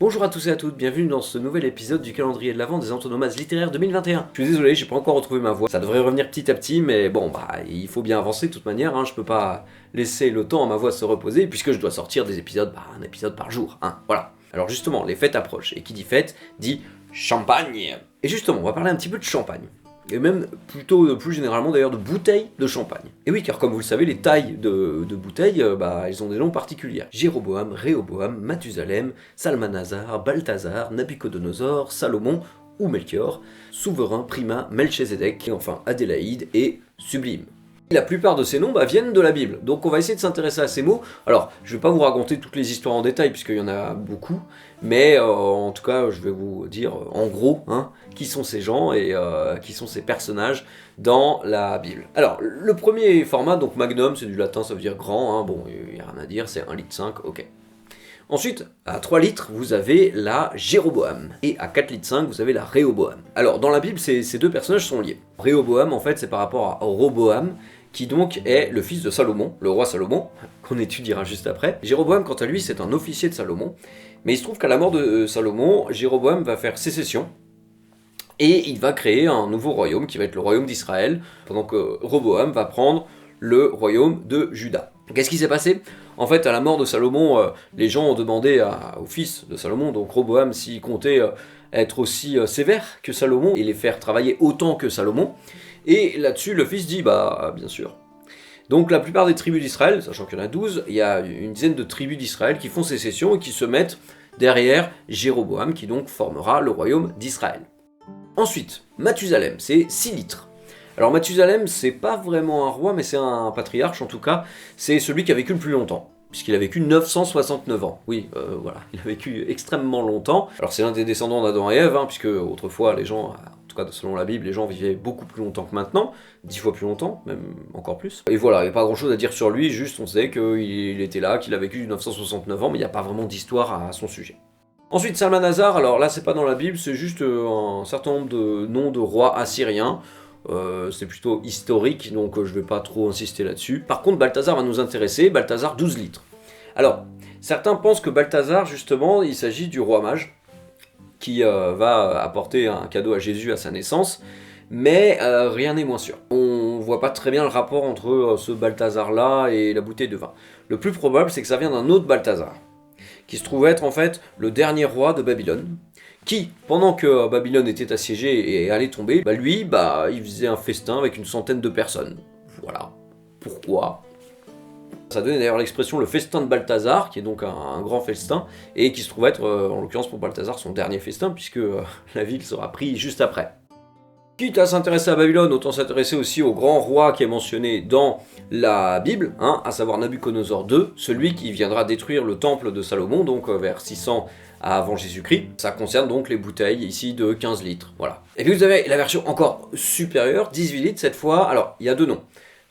Bonjour à tous et à toutes, bienvenue dans ce nouvel épisode du calendrier de l'Avent des Antonomases littéraires 2021. Je suis désolé, j'ai pas encore retrouvé ma voix, ça devrait revenir petit à petit, mais bon, il faut bien avancer de toute manière, je peux pas laisser le temps à ma voix se reposer, puisque je dois sortir des épisodes, un épisode par jour, voilà. Alors justement, les fêtes approchent, et qui dit fête, dit champagne. Et justement, on va parler un petit peu de champagne. Et même plutôt, plus généralement d'ailleurs, de bouteilles de champagne. Et oui, car comme vous le savez, les tailles de bouteilles, elles ont des noms particuliers. Jéroboam, Réhoboam, Mathusalem, Salmanazar, Balthazar, Nabucodonosor, Salomon ou Melchior, souverain, Prima, Melchizedek, et enfin Adélaïde et Sublime. La plupart de ces noms viennent de la Bible, donc on va essayer de s'intéresser à ces mots. Alors, je ne vais pas vous raconter toutes les histoires en détail, puisqu'il y en a beaucoup, mais en tout cas, je vais vous dire en gros qui sont ces gens et qui sont ces personnages dans la Bible. Alors, le premier format, donc magnum, c'est du latin, ça veut dire grand, bon, il n'y a rien à dire, c'est 1,5 litre, ok. Ensuite, à 3 litres, vous avez la Jéroboam, et à 4,5 litres, vous avez la Réhoboam. Alors, dans la Bible, ces deux personnages sont liés. Réhoboam, en fait, c'est par rapport à Roboam, qui donc est le fils de Salomon, le roi Salomon, qu'on étudiera juste après. Jéroboam, quant à lui, c'est un officier de Salomon, mais il se trouve qu'à la mort de Salomon, Jéroboam va faire sécession, et il va créer un nouveau royaume, qui va être le royaume d'Israël, pendant que Roboam va prendre le royaume de Juda. Qu'est-ce qui s'est passé ? En fait, à la mort de Salomon, les gens ont demandé au fils de Salomon, donc Roboam, s'il comptait être aussi sévère que Salomon, et les faire travailler autant que Salomon, et là-dessus, le fils dit, bien sûr. Donc la plupart des tribus d'Israël, sachant qu'il y en a 12, il y a une dizaine de tribus d'Israël qui font sécession et qui se mettent derrière Jéroboam, qui donc formera le royaume d'Israël. Ensuite, Mathusalem, c'est 6 litres. Alors Mathusalem, c'est pas vraiment un roi, mais c'est un patriarche en tout cas, c'est celui qui a vécu le plus longtemps, puisqu'il a vécu 969 ans. Oui, voilà, il a vécu extrêmement longtemps. Alors c'est l'un des descendants d'Adam et Ève, puisque autrefois les gens, en tout cas selon la Bible, les gens vivaient beaucoup plus longtemps que maintenant, 10 fois plus longtemps, même encore plus. Et voilà, il n'y a pas grand chose à dire sur lui, juste on sait qu'il était là, qu'il a vécu 969 ans, mais il n'y a pas vraiment d'histoire à son sujet. Ensuite, Salmanazar, alors là c'est pas dans la Bible, c'est juste un certain nombre de noms de rois assyriens. C'est plutôt historique, donc je vais pas trop insister là-dessus. Par contre, Balthazar va nous intéresser, Balthazar 12 litres. Alors, certains pensent que Balthazar, justement, il s'agit du roi mage, qui va apporter un cadeau à Jésus à sa naissance, mais rien n'est moins sûr. On voit pas très bien le rapport entre ce Balthazar-là et la bouteille de vin. Le plus probable, c'est que ça vient d'un autre Balthazar, qui se trouve être en fait le dernier roi de Babylone, qui, pendant que Babylone était assiégée et allait tomber, lui, il faisait un festin avec une centaine de personnes. Voilà. Pourquoi ? Ça donnait d'ailleurs l'expression le festin de Balthazar, qui est donc un grand festin, et qui se trouve être, en l'occurrence pour Balthazar, son dernier festin, puisque la ville sera prise juste après. Quitte à s'intéresser à Babylone, autant s'intéresser aussi au grand roi qui est mentionné dans la Bible, à savoir Nabucodonosor II, celui qui viendra détruire le temple de Salomon, donc vers 600 avant Jésus-Christ. Ça concerne donc les bouteilles ici de 15 litres, voilà. Et puis vous avez la version encore supérieure, 18 litres cette fois. Alors, il y a deux noms,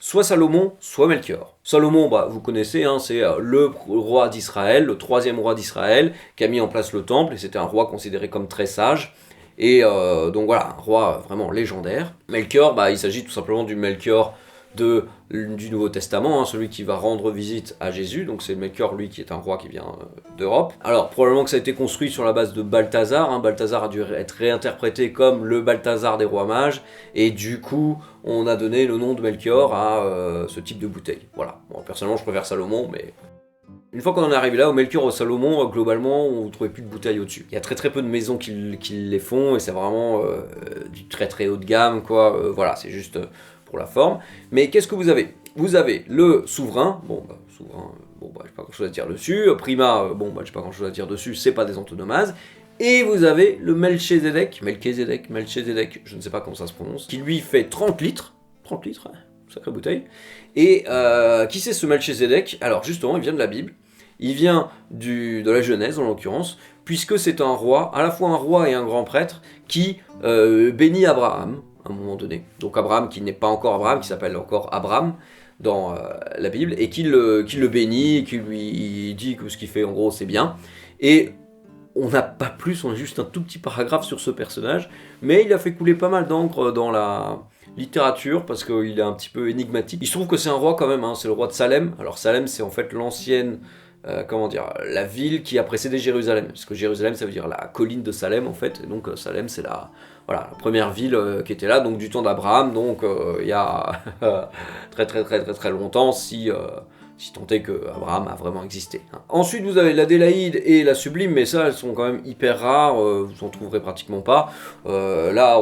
soit Salomon, soit Melchior. Salomon, vous connaissez, c'est le roi d'Israël, le troisième roi d'Israël, qui a mis en place le temple, et c'était un roi considéré comme très sage. Et donc voilà, un roi vraiment légendaire. Melchior, il s'agit tout simplement du Melchior du Nouveau Testament, celui qui va rendre visite à Jésus, donc c'est Melchior, lui, qui est un roi qui vient d'Europe. Alors, probablement que ça a été construit sur la base de Balthazar, Balthazar a dû être réinterprété comme le Balthazar des rois mages, et du coup, on a donné le nom de Melchior à ce type de bouteille. Voilà, bon, personnellement, je préfère Salomon, mais... Une fois qu'on en est arrivé là, au Melchior, au Salomon, globalement, on ne trouvait plus de bouteilles au-dessus. Il y a très très peu de maisons qui les font, et c'est vraiment du très très haut de gamme, quoi. Voilà, c'est juste pour la forme. Mais qu'est-ce que vous avez ? Vous avez le souverain, souverain, j'ai pas grand chose à dire dessus. Prima, j'ai pas grand chose à dire dessus, c'est pas des antonomases. Et vous avez le Melchizedek, je ne sais pas comment ça se prononce, qui lui fait 30 litres. 30 litres, sacrée bouteille. Et qui c'est ce Melchizedek ? Alors justement, il vient de la Bible. Il vient de la Genèse en l'occurrence, puisque c'est un roi, à la fois un roi et un grand prêtre, qui bénit Abraham à un moment donné. Donc Abraham qui n'est pas encore Abraham, qui s'appelle encore Abraham dans la Bible, et qui le bénit, et qui lui dit que ce qu'il fait en gros c'est bien. Et on n'a pas plus, on a juste un tout petit paragraphe sur ce personnage, mais il a fait couler pas mal d'encre dans la littérature parce qu'il est un petit peu énigmatique. Il se trouve que c'est un roi quand même, c'est le roi de Salem. Alors Salem, c'est en fait l'ancienne comment dire, la ville qui a précédé Jérusalem. Parce que Jérusalem, ça veut dire la colline de Salem, en fait. Et donc, Salem, c'est la première ville qui était là, donc du temps d'Abraham, donc il y a très longtemps, si tant est que Abraham a vraiment existé. Hein. Ensuite, vous avez l'Adélaïde et la Sublime, mais ça, elles sont quand même hyper rares, vous en trouverez pratiquement pas. Là,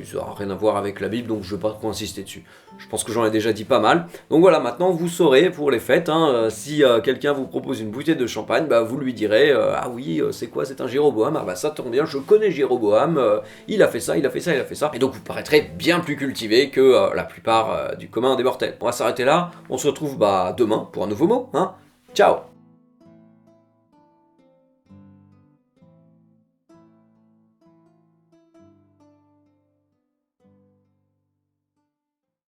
ça n'a rien à voir avec la Bible, donc je ne vais pas trop insister dessus. Je pense que j'en ai déjà dit pas mal. Donc voilà, maintenant vous saurez pour les fêtes, hein, si quelqu'un vous propose une bouteille de champagne, bah, vous lui direz ah oui, c'est quoi, c'est un Jéroboam. Ah bah ça tombe bien, je connais Jéroboam, il a fait ça, il a fait ça, il a fait ça. Et donc vous paraîtrez bien plus cultivé que la plupart du commun des mortels. On va s'arrêter là, on se retrouve demain pour un nouveau mot. Hein. Ciao.